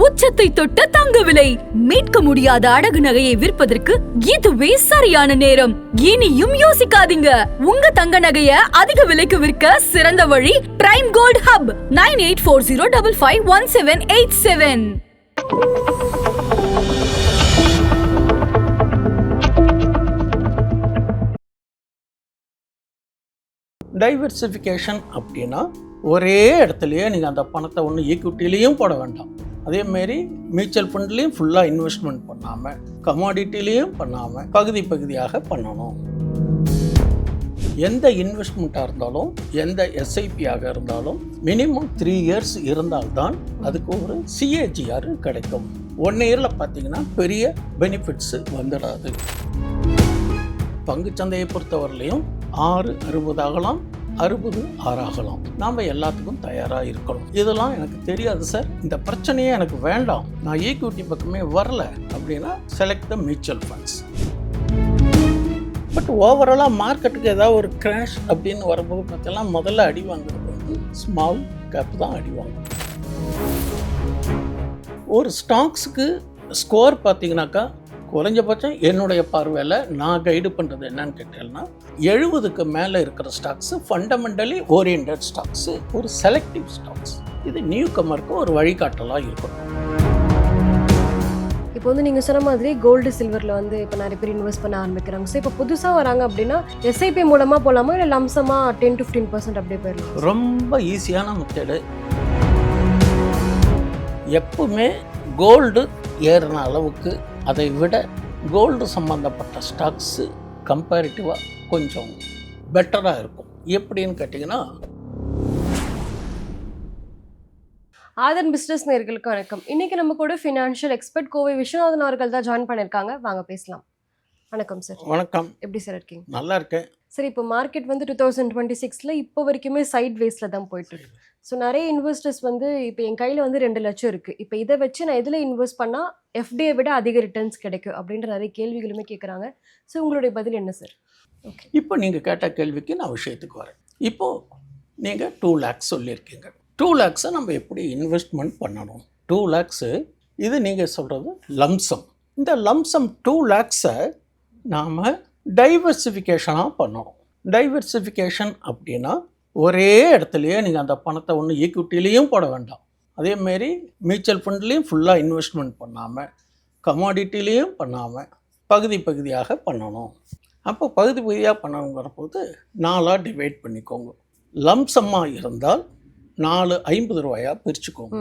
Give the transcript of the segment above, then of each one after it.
உச்சத்தை தொட்ட தங்க விலை. மீட்க முடியாத அடகு நகையை விற்பதற்கு இதுவே சரியான நேரம். இனியும் யோசிக்காதீங்க. உங்க தங்க நகைய அதிக விலைக்கு விற்க சிறந்த வழி பிரைம் கோல்ட் ஹப் 9840551787. டைவர்சிஃபிகேஷன் அப்படின்னா ஒரே இடத்துலையே நீங்கள் அந்த பணத்தை ஒன்று ஈக்விட்டிலையும் போட வேண்டாம், அதேமாரி மியூச்சுவல் ஃபண்ட்லேயும் ஃபுல்லாக இன்வெஸ்ட்மெண்ட் பண்ணாமல் கமாடிட்டிலையும் பண்ணாமல் பகுதி பகுதியாக பண்ணணும். எந்த இன்வெஸ்ட்மெண்ட்டாக இருந்தாலும் எந்த எஸ்ஐபியாக இருந்தாலும் மினிமம் 3 இயர்ஸ் இருந்தால்தான் அதுக்கு ஒரு சிஏஜிஆர் கிடைக்கும். 1 இயரில் பார்த்தீங்கன்னா பெரிய பெனிஃபிட்ஸு வந்துடாது. பங்குச்சந்தையை பொறுத்தவரையிலையும் 6.60 ஆகலாம், 60 6 ஆகலாம். நாம் எல்லாத்துக்கும் தயாராக இருக்கணும். இதெல்லாம் எனக்கு தெரியாது சார், இந்த பிரச்சனையே எனக்கு வேண்டாம், நான் ஈக்விட்டி பக்கமே வரல அப்படின்னா select the mutual funds. But ஓவராலாக மார்க்கெட்டுக்கு ஏதாவது ஒரு கிராஷ் அப்படின்னு வரும்போது பார்த்தீங்கன்னா முதல்ல அடி வாங்குறது வந்து ஸ்மால் கேப் தான் அடி வாங்கும். ஒரு ஸ்டாக்ஸுக்கு ஸ்கோர் பார்த்தீங்கன்னாக்கா குறைஞ்சபட்சம் என்னுடைய பார்வையில் நான் கைடு பண்ணுறது என்னன்னு கேட்டேன்னா 70க்கு மேலே இருக்கிற ஸ்டாக்ஸு ஃபண்டமெண்டலி ஓரியன்ட் ஸ்டாக்ஸு, ஒரு செலக்டிவ் ஸ்டாக்ஸ். இது நியூ கமருக்கு ஒரு வழிகாட்டலாக இருக்கும். இப்போ வந்து நீங்கள் சொன்ன மாதிரி கோல்டு சில்வரில் வந்து இப்போ நிறைய பேர் இன்வெஸ்ட் பண்ண ஆரம்பிக்கிறாங்க. ஸோ இப்போ புதுசாக வராங்க அப்படின்னா எஸ்ஐபி மூலமாக போகலாமா இல்லை லம்சமாக 10-15% அப்படியே போயிடலாம்? ரொம்ப ஈஸியான மெத்தடு. எப்பவுமே கோல்டு ஏறின அளவுக்கு அதை விட கோல்டு சம்மந்தப்பட்ட ஸ்டாக்ஸு கம்பேரிட்டிவாக கொஞ்சம் பெட்டராக இருக்கும். எப்படின்னு கேட்டிங்கன்னா, ஆதன் பிஸ்னஸ் நேயர்களுக்கு வணக்கம். இன்றைக்கி நம்ம கூட ஃபினான்ஷியல் எக்ஸ்பர்ட் கோவை விஸ்வநாதன் அவர்கள் தான் ஜாயின் பண்ணியிருக்காங்க. வாங்க பேசலாம். வணக்கம் சார். வணக்கம். எப்படி சார் இருக்கீங்க? நல்லா இருக்கேன். சரி, இப்போ மார்க்கெட் வந்து 2026 இப்போ வரைக்குமே சைட் வேஸில் தான் போயிட்டுருக்கு. ஸோ நிறைய இன்வெஸ்டர்ஸ் வந்து இப்போ என் கையில் வந்து 2 லட்சம் இருக்குது, இப்போ இதை வச்சு நான் எதில் இன்வெஸ்ட் பண்ணால் எஃப்டியை விட அதிக ரிட்டர்ன்ஸ் கிடைக்கும் அப்படின்ற நிறைய கேள்விகளுமே கேட்குறாங்க. ஸோ உங்களுடைய பதில் என்ன சார்? ஓகே, இப்போ நீங்கள் கேட்ட கேள்விக்கு நான் விஷயத்துக்கு வரேன். இப்போது நீங்கள் 2 lakhs சொல்லியிருக்கீங்க. 2 lakhs நம்ம எப்படி இன்வெஸ்ட்மெண்ட் பண்ணணும்? 2 lakhs இது நீங்கள் சொல்கிறது லம்சம். இந்த லம்சம் 2 lakhs நாம் டைவர்சிஃபிகேஷனாக பண்ணணும். டைவர்சிஃபிகேஷன் அப்படின்னா ஒரே இடத்துலையே நீங்கள் அந்த பணத்தை ஒன்று ஈக்விட்டிலையும் போட வேண்டாம், அதேமாரி மியூச்சுவல் ஃபண்ட்லேயும் ஃபுல்லாக இன்வெஸ்ட்மெண்ட் பண்ணாமல் கமாடிட்டிலையும் பண்ணாமல் பகுதி பகுதியாக பண்ணணும். அப்போ பகுதி பகுதியாக பண்ணணுங்கிற போது 4ஆக டிவைட் பண்ணிக்கோங்க. லம்சம்மாக இருந்தால் 4 50 ரூபாயாக பிரிச்சுக்கோங்க.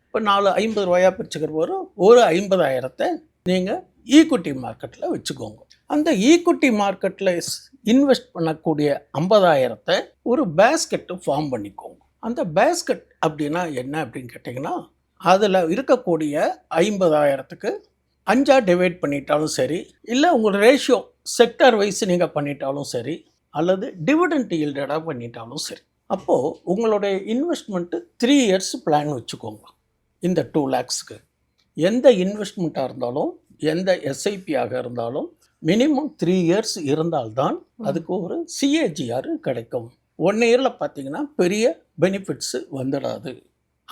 இப்போ 4 50 ரூபாயாக பிரிச்சுக்கிற போது ஒரு 50,000 நீங்கள் ஈக்விட்டி மார்க்கெட்டில் வச்சுக்கோங்க. அந்த ஈக்விட்டி மார்க்கெட்டில் இன்வெஸ்ட் பண்ணக்கூடிய 50,000 ஒரு பேஸ்கெட்டு ஃபார்ம் பண்ணிக்கோங்க. அந்த பேஸ்கெட் அப்படின்னா என்ன அப்படின்னு கேட்டிங்கன்னா, அதில் இருக்கக்கூடிய 50,000க்கு 5ஆக டிவைட் பண்ணிட்டாலும் சரி, இல்லை உங்கள் ரேஷியோ செக்டர் வைஸ் நீங்கள் பண்ணிட்டாலும் சரி, அல்லது டிவிடெண்ட் ஈல்டடாக பண்ணிட்டாலும் சரி. அப்போது உங்களுடைய இன்வெஸ்ட்மெண்ட்டு 3 இயர்ஸ் பிளான் வச்சுக்கோங்க. இந்த 2 lakhsக்கு எந்த இன்வெஸ்ட்மெண்ட்டாக இருந்தாலும் எந்த எஸ்ஐபியாக இருந்தாலும் மினிமம் 3 இயர்ஸ் இருந்தால்தான் அதுக்கு ஒரு சிஏஜிஆர் கிடைக்கும். 1 இயரில் பார்த்தீங்கன்னா பெரிய பெனிஃபிட்ஸு வந்துடாது.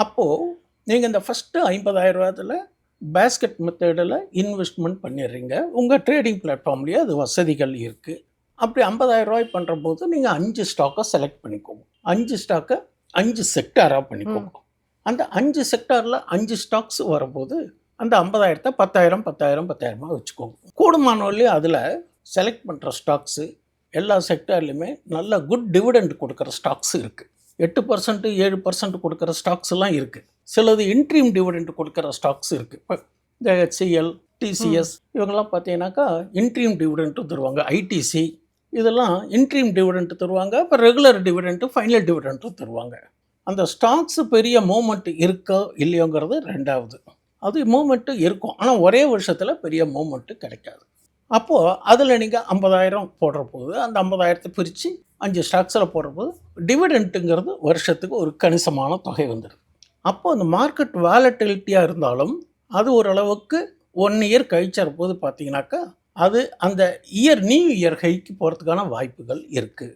அப்போது நீங்கள் இந்த ஃபஸ்ட்டு 50,000 பேஸ்கெட் மெத்தடில் இன்வெஸ்ட்மெண்ட் பண்ணிடுறீங்க. உங்கள் ட்ரேடிங் பிளாட்ஃபார்ம்லேயே அது வசதிகள் இருக்குது. அப்படி 50,000 பண்ணுற போது நீங்கள் 5 ஸ்டாக்கை செலக்ட் பண்ணிக்கோங்க. 5 ஸ்டாக்கை 5 செக்டாராக பண்ணிக்கோங்க. அந்த 5 செக்டாரில் 5 ஸ்டாக்ஸ் வரும்போது அந்த 50,000 10,000 வச்சுக்கோங்க. கூடுமானவர்களே அதில் செலக்ட் பண்ணுற ஸ்டாக்ஸு எல்லா செக்டார்லேயுமே நல்ல குட் டிவிடெண்ட் கொடுக்குற ஸ்டாக்ஸ் இருக்குது. 8% 7% கொடுக்குற ஸ்டாக்ஸ்லாம் இருக்குது. சிலது இன்ட்ரீம் டிவிடெண்ட் கொடுக்குற ஸ்டாக்ஸ் இருக்குது. இப்போ இந்த HCL, TCS இவங்கெல்லாம் பார்த்தீங்கன்னாக்கா இன்ட்ரீம் டிவிடெண்ட்டும் தருவாங்க. ITC இதெல்லாம் இன்ட்ரீம் டிவிடெண்ட் தருவாங்க. இப்போ ரெகுலர் டிவிடெண்ட்டு ஃபைனல் டிவிடெண்ட்டும் தருவாங்க. அந்த ஸ்டாக்ஸு பெரிய மூமெண்ட் இருக்கோ இல்லையோங்கிறது ரெண்டாவது. அது மூமெண்ட்டு இருக்கும், ஆனால் ஒரே வருஷத்தில் பெரிய மூமெண்ட்டு கிடைக்காது. அப்போது அதில் நீங்கள் 50,000 போடுற போது அந்த 50,000 பிரித்து 5 ஸ்டாக்ஸில் போடுற போது டிவிடெண்ட்டுங்கிறது வருஷத்துக்கு ஒரு கணிசமான தொகை வந்துடுது. அப்போது அந்த மார்க்கெட் வாலட்டிலிட்டியாக இருந்தாலும் அது ஓரளவுக்கு 1 இயர் கழிச்சற போது பார்த்தீங்கன்னாக்கா அது அந்த நியூ இயர் ஹைக்கு போகிறதுக்கான வாய்ப்புகள் இருக்குது.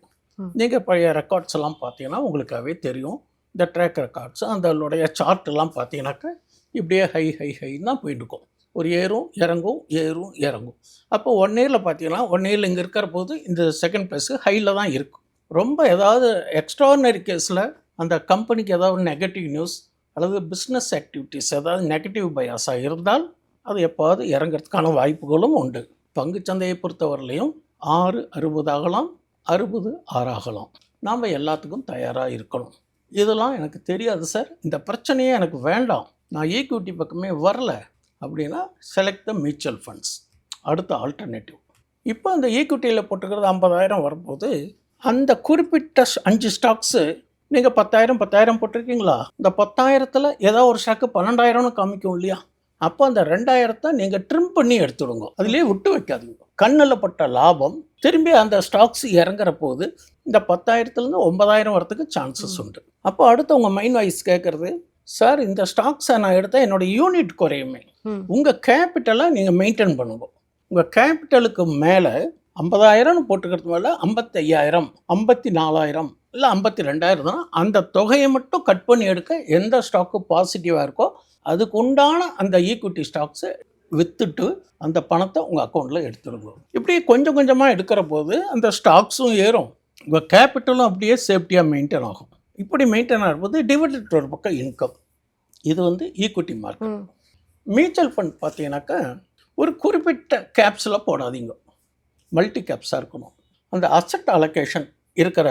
நீங்கள் பழைய ரெக்கார்ட்ஸ் எல்லாம் பார்த்தீங்கன்னா உங்களுக்காகவே தெரியும். இந்த ட்ராக் ரெக்கார்ட்ஸ் அதனுடைய சார்ட்டெல்லாம் பார்த்தீங்கன்னாக்கா இப்படியே ஹைன்னு தான் போயிட்டுருக்கும். ஒரு ஏறும் இறங்கும் ஏறும் இறங்கும். அப்போ 1 இயரில் பார்த்தீங்கன்னா 1 இயரில் இங்கே இருக்கிற போது இந்த செகண்ட் ப்ளஸ் ஹையில் தான் இருக்கும். ரொம்ப ஏதாவது எக்ஸ்ட்ரானரி கேஸில் அந்த கம்பெனிக்கு ஏதாவது நெகட்டிவ் நியூஸ் அல்லது பிஸ்னஸ் ஆக்டிவிட்டீஸ் ஏதாவது நெகட்டிவ் பயாஸாக இருந்தால் அது எப்போது இறங்கிறதுக்கான வாய்ப்புகளும் உண்டு. பங்குச்சந்தையை பொறுத்தவரையிலையும் 6.60 ஆகலாம், 60 6 ஆகலாம். நாம் எல்லாத்துக்கும் தயாராக இருக்கணும். இதெல்லாம் எனக்கு தெரியாது சார், இந்த பிரச்சனையே எனக்கு வேண்டாம், நான் ஈக்விட்டி பக்கமே வரல அப்படின்னா செலக்ட் த மியூச்சுவல் ஃபண்ட்ஸ். அடுத்த ஆல்டர்னேட்டிவ். இப்போ அந்த ஈக்விட்டியில் போட்டுக்கிறது 50,000 வரும்போது அந்த குறிப்பிட்ட 5 ஸ்டாக்ஸு நீங்கள் 10,000 போட்டிருக்கீங்களா, இந்த 10,000த்தில் ஏதோ ஒரு ஸ்டாக்கு 12,000னு காமிக்கும் இல்லையா, அப்போ அந்த 2,000 நீங்கள் ட்ரிம் பண்ணி எடுத்துடுங்க, அதுலேயே விட்டு வைக்காதீங்க. கண்ணில் பட்ட லாபம் திரும்பி அந்த ஸ்டாக்ஸ் இறங்குற போது இந்த 10,000லேருந்து 9,000 வரத்துக்கு சான்சஸ் உண்டு. அப்போ அடுத்து உங்கள் மைண்ட் வாய்ஸ் கேட்குறது, சார் இந்த ஸ்டாக்ஸை நான் எடுத்தால் என்னோடய யூனிட் குறையுமே. உங்கள் கேபிட்டலை நீங்கள் மெயின்டைன் பண்ணுங்க. உங்கள் கேபிட்டலுக்கு மேலே 50,000னு போட்டுக்கிறது மேலே 55,000 54,000 இல்லை 52,000 தான், அந்த தொகையை மட்டும் கட் பண்ணி எடுக்க எந்த ஸ்டாக்கு பாசிட்டிவாக இருக்கோ அதுக்கு உண்டான அந்த ஈக்விட்டி ஸ்டாக்ஸை விற்றுட்டு அந்த பணத்தை உங்கள் அக்கௌண்ட்டில் எடுத்துடுங்க. இப்படி கொஞ்சம் கொஞ்சமாக எடுக்கிற போது அந்த ஸ்டாக்ஸும் ஏறும், உங்கள் கேபிட்டலும் அப்படியே சேஃப்டியாக மெயின்டைன் ஆகும். இப்படி மெயின்டைன் ஆகும்போது டிவிடெண்ட் ஒரு பக்கம் இன்கம். இது வந்து ஈக்விட்டி மார்க்கெட். மியூச்சுவல் ஃபண்ட் பார்த்தீங்கன்னாக்கா ஒரு குறிப்பிட்ட கேப்ஸில் போடாதீங்க, மல்டி கேப்ஸாக இருக்கணும். அந்த அசெட் அலோகேஷன் இருக்கிற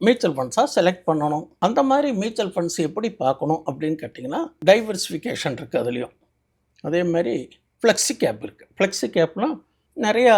மியூச்சுவல் ஃபண்ட்ஸாக செலக்ட் பண்ணணும். அந்த மாதிரி மியூச்சுவல் ஃபண்ட்ஸ் எப்படி பார்க்கணும் அப்படின்னு கேட்டிங்கன்னா டைவர்சிஃபிகேஷன் இருக்குது அதுலேயும். அதே மாதிரி ஃப்ளெக்ஸி கேப் இருக்குது. ஃப்ளெக்ஸி கேப்னால் நிறையா,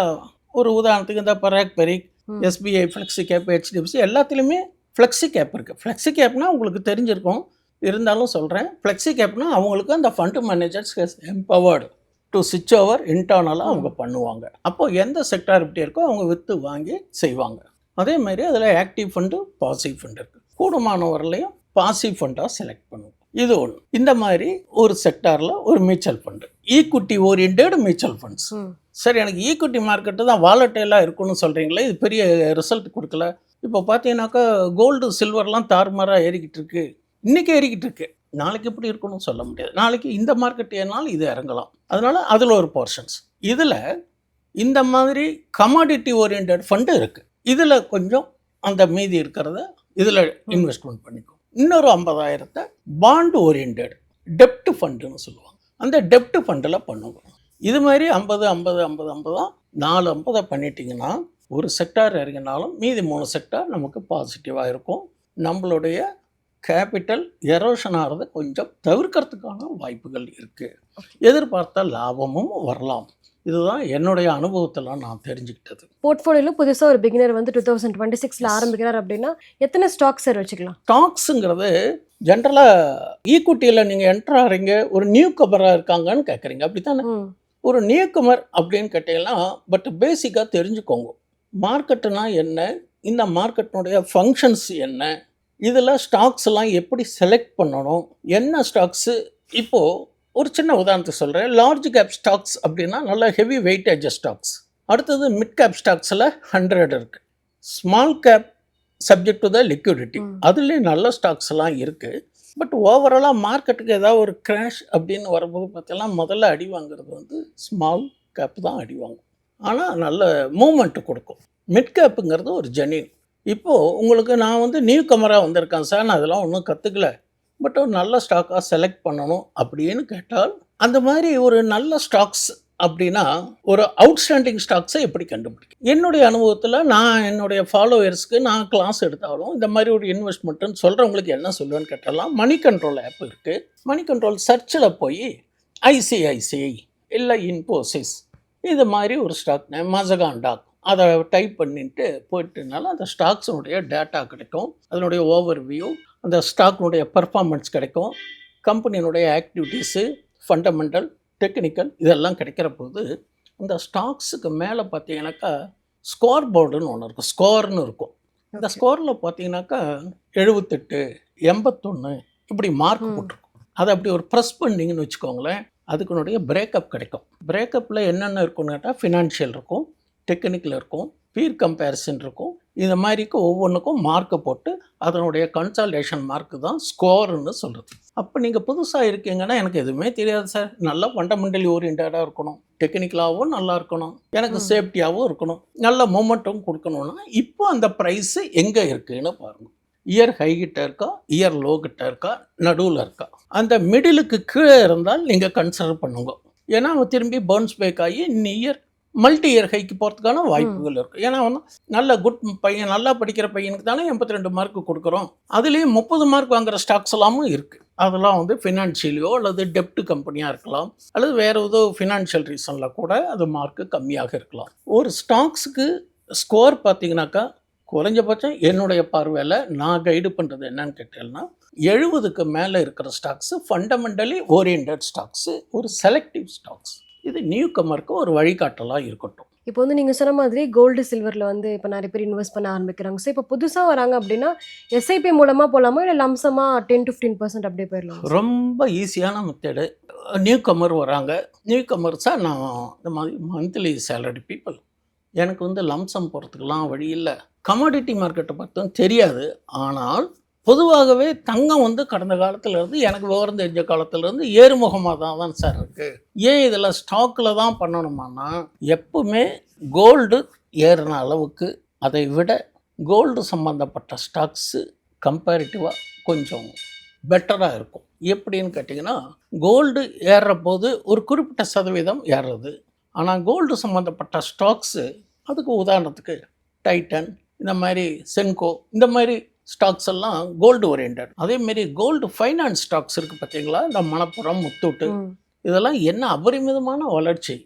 ஒரு உதாரணத்துக்கு இந்த Parag Parikh, SBI flexi cap, HDFC எல்லாத்துலேயுமே ஃப்ளெக்ஸி கேப் இருக்குது. ஃப்ளெக்ஸி கேப்னால் உங்களுக்கு தெரிஞ்சிருக்கும், இருந்தாலும் சொல்கிறேன். ஃப்ளெக்ஸி கேப்னால் அவங்களுக்கு அந்த ஃபண்டு மேனேஜர்ஸ் எம்பவர்டு டு ஸ்விட்ச் ஓவர் இன்டர்னலாக அவங்க பண்ணுவாங்க. அப்போது எந்த செக்டார் இப்படி இருக்கோ அவங்க விற்று வாங்கி செய்வாங்க. அதே மாதிரி அதில் ஆக்டிவ் ஃபண்டு, பாசிவ் ஃபண்டு இருக்குது. கூடுமானவர்களையும் பாசிவ் ஃபண்டாக செலக்ட் பண்ணுவோம். இது ஒன்று. இந்த மாதிரி ஒரு செக்டாரில் ஒரு mutual fund, equity oriented mutual funds. சரி, எனக்கு ஈக்விட்டி மார்க்கெட்டு தான் வாலட்டைலாக இருக்குன்னு சொல்கிறீங்களே, இது பெரிய ரிசல்ட் கொடுக்கல. இப்போ பார்த்தீங்கன்னாக்கா கோல்டு சில்வர்லாம் தாறுமாறாக ஏறிக்கிட்டு இருக்கு. இன்றைக்கி ஏறிக்கிட்டு இருக்கு, நாளைக்கு எப்படி இருக்கணும்னு சொல்ல முடியாது. நாளைக்கு இந்த மார்க்கெட் ஏறினாலும் இது இறங்கலாம். அதனால் அதில் ஒரு போர்ஷன்ஸ். இதில் இந்த மாதிரி கமாடிட்டி ஓரியன்ட் ஃபண்டு இருக்குது. இதில் கொஞ்சம் அந்த மீதி இருக்கிறத இதில் இன்வெஸ்ட்மெண்ட் பண்ணிக்கும். இன்னொரு 50,000 பாண்டு ஓரியன்ட் டெப்ட் ஃபண்டுன்னு சொல்லுவாங்க, அந்த டெப்ட் ஃபண்டில் பண்ணுவோம். இது மாதிரி 50 50 50 50 தான் 4 50 பண்ணிட்டீங்கன்னா ஒரு செக்டார் இறங்கினாலும் மீதி 3 செக்டார் நமக்கு பாசிட்டிவாக இருக்கும். நம்மளுடைய கேபிட்டல் எரோஷன் ஆகிறத கொஞ்சம் தவிர்க்கிறதுக்கான வாய்ப்புகள் இருக்குது. எதிர்பார்த்த லாபமும் வரலாம். இதுதான் என்னுடைய அனுபவத்தில் நான் தெரிஞ்சுக்கிட்டது. போர்ட்ஃபோலியோவில் புதுசாக ஒரு பிகினர் வந்து 2026 ஆரம்பிக்கிறார் அப்படின்னா எத்தனை ஸ்டாக் சார் வச்சுக்கலாம்? ஸ்டாக்ஸுங்கிறது ஜென்ரலாக ஈக்விட்டியில் நீங்கள் என்ட்ரு ஆகிறீங்க, ஒரு நியூ கமராக இருக்காங்கன்னு கேட்குறீங்க, அப்படி தானே? ஒரு நியூ கமர் அப்படின்னு கேட்டீங்கன்னா, பட் பேசிக்காக தெரிஞ்சுக்கோங்க, மார்க்கெட்டுனா என்ன, இந்த மார்க்கெட்டினுடைய ஃபங்க்ஷன்ஸ் என்ன, இதில் ஸ்டாக்ஸ்லாம் எப்படி செலக்ட் பண்ணணும், என்ன ஸ்டாக்ஸு. இப்போது ஒரு சின்ன உதாரணத்துக்கு சொல்கிறேன். லார்ஜ் கேப் ஸ்டாக்ஸ் அப்படின்னா நல்ல ஹெவி வெயிட்டேஜ் ஸ்டாக்ஸ். அடுத்தது மிட் கேப் ஸ்டாக்ஸில் 100 இருக்குது. Small cap subject to the liquidity, அதுலேயும் நல்ல ஸ்டாக்ஸ் எல்லாம் இருக்குது. பட் ஓவராலாக மார்க்கெட்டுக்கு ஏதாவது ஒரு கிராஷ் அப்படின்னு வரும்போது பார்த்தீங்கன்னா முதல்ல அடி வாங்குறது வந்து ஸ்மால் கேப் தான் அடி வாங்கும், ஆனால் நல்ல மூமெண்ட்டு கொடுக்கும். மிட் கேப்புங்கிறது ஒரு ஜெனின். இப்போது உங்களுக்கு நான் வந்து நியூ கமராக வந்திருக்கேன் சார், நான் அதெல்லாம் ஒன்றும் கற்றுக்கல, பட் ஒரு நல்ல ஸ்டாக்காக செலக்ட் பண்ணணும் அப்படின்னு கேட்டால், அந்த மாதிரி ஒரு நல்ல ஸ்டாக்ஸ் அப்படின்னா ஒரு அவுட்ஸ்டாண்டிங் ஸ்டாக்ஸை எப்படி கண்டுபிடிக்கும்? என்னுடைய அனுபவத்தில் நான் என்னுடைய ஃபாலோவர்ஸ்க்கு நான் கிளாஸ் எடுத்தாலும் இந்த மாதிரி ஒரு இன்வெஸ்ட்மெண்ட்டுன்னு சொல்கிறவங்களுக்கு என்ன சொல்லுவேன்னு கேட்டாலாம், மணி கண்ட்ரோல் ஆப் இருக்குது. மணி கண்ட்ரோல் சர்ச்சில் போய் ஐசிஐசிஐ இல்லை இன்ஃபோசிஸ் இது மாதிரி ஒரு ஸ்டாக், மசகான் டாக், அதை டைப் பண்ணிட்டு போயிட்டுனால அந்த ஸ்டாக்ஸுடைய டேட்டா கிடைக்கும், அதனுடைய ஓவர்வியூ, அந்த ஸ்டாக்னுடைய பர்ஃபார்மன்ஸ் கிடைக்கும், கம்பெனியினுடைய ஆக்டிவிட்டீஸு, ஃபண்டமெண்டல், டெக்னிக்கல் இதெல்லாம் கிடைக்கிற போது அந்த ஸ்டாக்ஸுக்கு மேலே பார்த்தீங்கன்னாக்கா ஸ்கோர் போர்டுன்னு ஒன்று இருக்கும், ஸ்கோர்னு இருக்கும். இந்த ஸ்கோரில் பார்த்தீங்கன்னாக்கா 78 81 இப்படி மார்க் போட்டிருக்கும். அதை அப்படி ஒரு ப்ரெஸ் பண்ணிங்கன்னு வச்சுக்கோங்களேன், அதுக்குனுடைய பிரேக்கப் கிடைக்கும். பிரேக்கப்பில் என்னென்ன இருக்குன்னு கேட்டால் ஃபினான்ஷியல் இருக்கும், டெக்னிக்கல் இருக்கும், பீர் கம்பேரிசன் இருக்கும். இந்த மாதிரிக்கு ஒவ்வொன்றுக்கும் மார்க்கை போட்டு அதனுடைய கன்சால்டேஷன் மார்க்கு தான் ஸ்கோர்னு சொல்கிறது. அப்போ நீங்கள் புதுசாக இருக்கீங்கன்னா எனக்கு எதுவுமே தெரியாது சார், நல்லா ஃபண்டமெண்டலி ஓரியன்டாக இருக்கணும், டெக்னிக்கலாகவும் நல்லா இருக்கணும், எனக்கு சேஃப்டியாகவும் இருக்கணும், நல்ல மூமெண்ட்டும் கொடுக்கணும்னா இப்போ அந்த ப்ரைஸு எங்கே இருக்குதுன்னு பாருங்கள். இயர் ஹை கிட்ட இருக்கா, இயர் லோ கிட்ட இருக்கா, நடுவில் இருக்கா? அந்த மிடிலுக்கு கீழே இருந்தால் நீங்கள் கன்சிடர் பண்ணுங்க. ஏன்னா அவன் திரும்பி பவுன்ஸ் பேக் ஆகி இயர் மல்டி இயர் ஹைக்கு போகிறதுக்கான வாய்ப்புகள் இருக்குது. ஏன்னா வந்து நல்ல குட் பையன், நல்லா படிக்கிற பையனுக்கு தானே 82 மார்க்கு கொடுக்குறோம். அதுலேயும் 30 மார்க் வாங்குகிற ஸ்டாக்ஸ் எல்லாமும் இருக்குது. அதெல்லாம் வந்து ஃபினான்ஷியலியோ அல்லது டெப்ட் கம்பெனியாக இருக்கலாம், அல்லது வேறு ஏதோ ஃபினான்ஷியல் ரீசனில் கூட அது மார்க்கு கம்மியாக இருக்கலாம். ஒரு ஸ்டாக்ஸுக்கு ஸ்கோர் பார்த்தீங்கன்னாக்கா குறைஞ்சபட்சம் என்னுடைய பார்வையில் நான் கைடு பண்ணுறது என்னன்னு கேட்டேன்னா 70க்கு மேலே இருக்கிற ஸ்டாக்ஸு ஃபண்டமெண்டலி ஓரியன்ட் ஸ்டாக்ஸு, ஒரு செலக்டிவ் ஸ்டாக்ஸ். இது நியூ கமருக்கு ஒரு வழிகாட்டலாக இருக்கட்டும். இப்போ வந்து நீங்கள் சொன்ன மாதிரி கோல்டு சில்வரில் வந்து இப்போ நிறைய பேர் இன்வெஸ்ட் பண்ண ஆரம்பிக்கிறாங்க. ஸோ இப்போ புதுசாக வராங்க அப்படின்னா எஸ்ஐபி மூலமாக போகலாமா, இல்லை லம்சமாக 10-15% அப்படியே போயிடலாம்? ரொம்ப ஈஸியான மெத்தடு. நியூ கமர் வராங்க, நியூ கமர்ஸாக நான் இந்த மாதிரி மந்த்லி சேலரி பீப்புள், எனக்கு வந்து லம்சம் போகிறதுக்கெலாம் வழி இல்லை. கமாடிட்டி மார்க்கெட்டை பற்றும் தெரியாது. ஆனால் பொதுவாகவே தங்கம் வந்து கடந்த காலத்துலேருந்து எனக்கு விவரம் தெரிஞ்ச காலத்துலேருந்து ஏறுமுகமாக தான் சார் இருக்குது. ஏன் இதில் ஸ்டாக்கில் தான் பண்ணணுமானா, எப்பவுமே கோல்டு ஏறின அளவுக்கு அதை விட கோல்டு சம்மந்தப்பட்ட ஸ்டாக்ஸு கம்பேரிட்டிவாக கொஞ்சம் பெட்டராக இருக்கும். எப்படின்னு கேட்டிங்கன்னா, கோல்டு ஏறுற போது ஒரு குறிப்பிட்ட சதவீதம் ஏறுறது. ஆனால் கோல்டு சம்மந்தப்பட்ட ஸ்டாக்ஸு, அதுக்கு உதாரணத்துக்கு டைட்டன், இந்த மாதிரி சென்கோ, இந்த மாதிரி ஸ்டாக்ஸ் எல்லாம் கோல்டு ஓரியன்ட். அதேமாரி கோல்டு ஃபைனான்ஸ் ஸ்டாக்ஸ் இருக்குது பார்த்தீங்களா, இந்த மணப்புரம், முத்தூட்டு, இதெல்லாம் என்ன அபரிமிதமான வளர்ச்சி.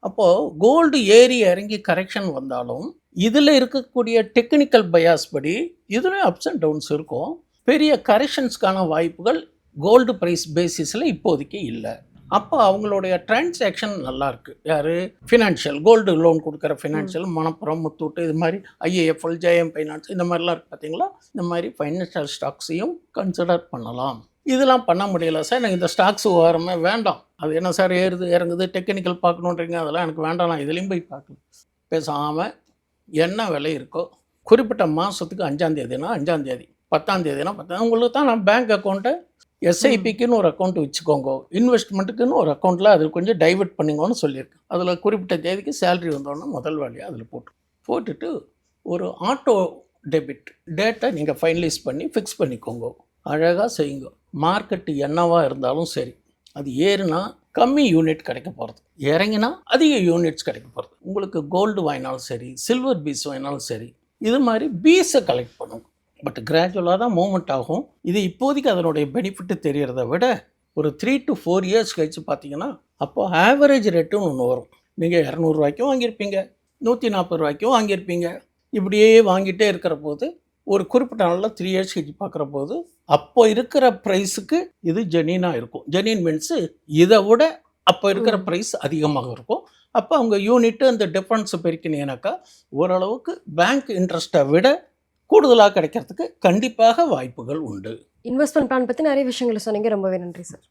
அப்போது கோல்டு ஏறி இறங்கி கரெக்ஷன் வந்தாலும் இதில் இருக்கக்கூடிய டெக்னிக்கல் பயாஸ் படி இதுலேயும் அப்ஸ் அண்ட் டவுன்ஸ் இருக்கும். பெரிய கரெக்ஷன்ஸ்க்கான வாய்ப்புகள் கோல்டு ப்ரைஸ் பேசிஸில் இப்போதைக்கு இல்லை. அப்போ அவங்களுடைய டிரான்சாக்ஷன் நல்லாயிருக்கு. யார்? ஃபினான்ஷியல், கோல்டு லோன் கொடுக்குற ஃபினான்ஷியல், மணப்புரம், முத்தூட்டு, இது மாதிரி ஐஏஎஃப்எல், ஜேஎம் ஃபைனான்ஸ், இந்த மாதிரிலாம் இருக்குது பார்த்தீங்களா. இந்த மாதிரி ஃபைனான்ஷியல் ஸ்டாக்ஸையும் கன்சிடர் பண்ணலாம். இதெல்லாம் பண்ண முடியல சார், எனக்கு இந்த ஸ்டாக்ஸ் விவரமே வேண்டாம், அது என்ன சார் ஏறுது இறங்குது டெக்னிக்கல் பார்க்கணுன்றீங்க, அதெல்லாம் எனக்கு வேண்டாம், நான் இதுலேயும் போய் பார்க்கணும். பேசாமல் என்ன விலை இருக்கோ குறிப்பிட்ட மாதத்துக்கு 5ஆம் தேதினா 5ஆம் தேதி, 10ஆம் தேதினா 10, உங்களுக்கு தான் நான் பேங்க் அக்கௌண்ட்டை எஸ்ஐபிக்குன்னு ஒரு அக்கௌண்ட் வச்சுக்கோங்க, இன்வெஸ்ட்மெண்ட்டுக்குன்னு ஒரு அக்கௌண்ட்டில் அதில் கொஞ்சம் டைவெர்ட் பண்ணிங்கன்னு சொல்லியிருக்கேன். அதில் குறிப்பிட்ட தேதிக்கு சேலரி வந்தோன்னா முதல் வேலையாக அதில் போட்டுட்டு ஒரு ஆட்டோ டெபிட் டேட்டை நீங்கள் ஃபைனலைஸ் பண்ணி ஃபிக்ஸ் பண்ணிக்கோங்க. அழகாக செய்யுங்க. மார்க்கெட்டு என்னவாக இருந்தாலும் சரி, அது ஏறுனா கம்மி யூனிட் கிடைக்க போகிறது, இறங்கினா அதிக யூனிட்ஸ் கிடைக்க போகிறது. உங்களுக்கு கோல்டு வாங்கினாலும் சரி, சில்வர் பீஸ் வாங்கினாலும் சரி, இது மாதிரி பீஸை கலெக்ட் பண்ணுங்க. பட் கிராஜுவலாக தான் மூவ்மெண்ட் ஆகும். இது இப்போதைக்கு அதனுடைய பெனிஃபிட்டு தெரியறத விட ஒரு 3 to 4 years கழிச்சு பார்த்தீங்கன்னா அப்போ ஆவரேஜ் ரேட்டுன்னு ஒன்று வரும். நீங்கள் 200 ரூபாய்க்கும் வாங்கியிருப்பீங்க, 140 ரூபாய்க்கும் வாங்கியிருப்பீங்க. இப்படியே வாங்கிட்டே இருக்கிற போது ஒரு குறிப்பிட்ட நாளில் 3 years கழிச்சு பார்க்குற போது அப்போ இருக்கிற ப்ரைஸுக்கு இது ஜெனினாக இருக்கும். ஜெனின் மீன்ஸு இதை விட அப்போ இருக்கிற ப்ரைஸ் அதிகமாக இருக்கும். அப்போ அவங்க யூனிட்டு அந்த டிஃப்ரென்ஸை பெருக்கினீங்கன்னாக்கா ஓரளவுக்கு பேங்க் இன்ட்ரெஸ்ட்டை விட கூடுதலாக கிடைக்கிறதுக்கு கண்டிப்பாக வாய்ப்புகள் உண்டு. இன்வெஸ்ட்மெண்ட் பிளான் பற்றி நிறைய விஷயங்களை சொன்னீங்க. ரொம்பவே நன்றி சார்.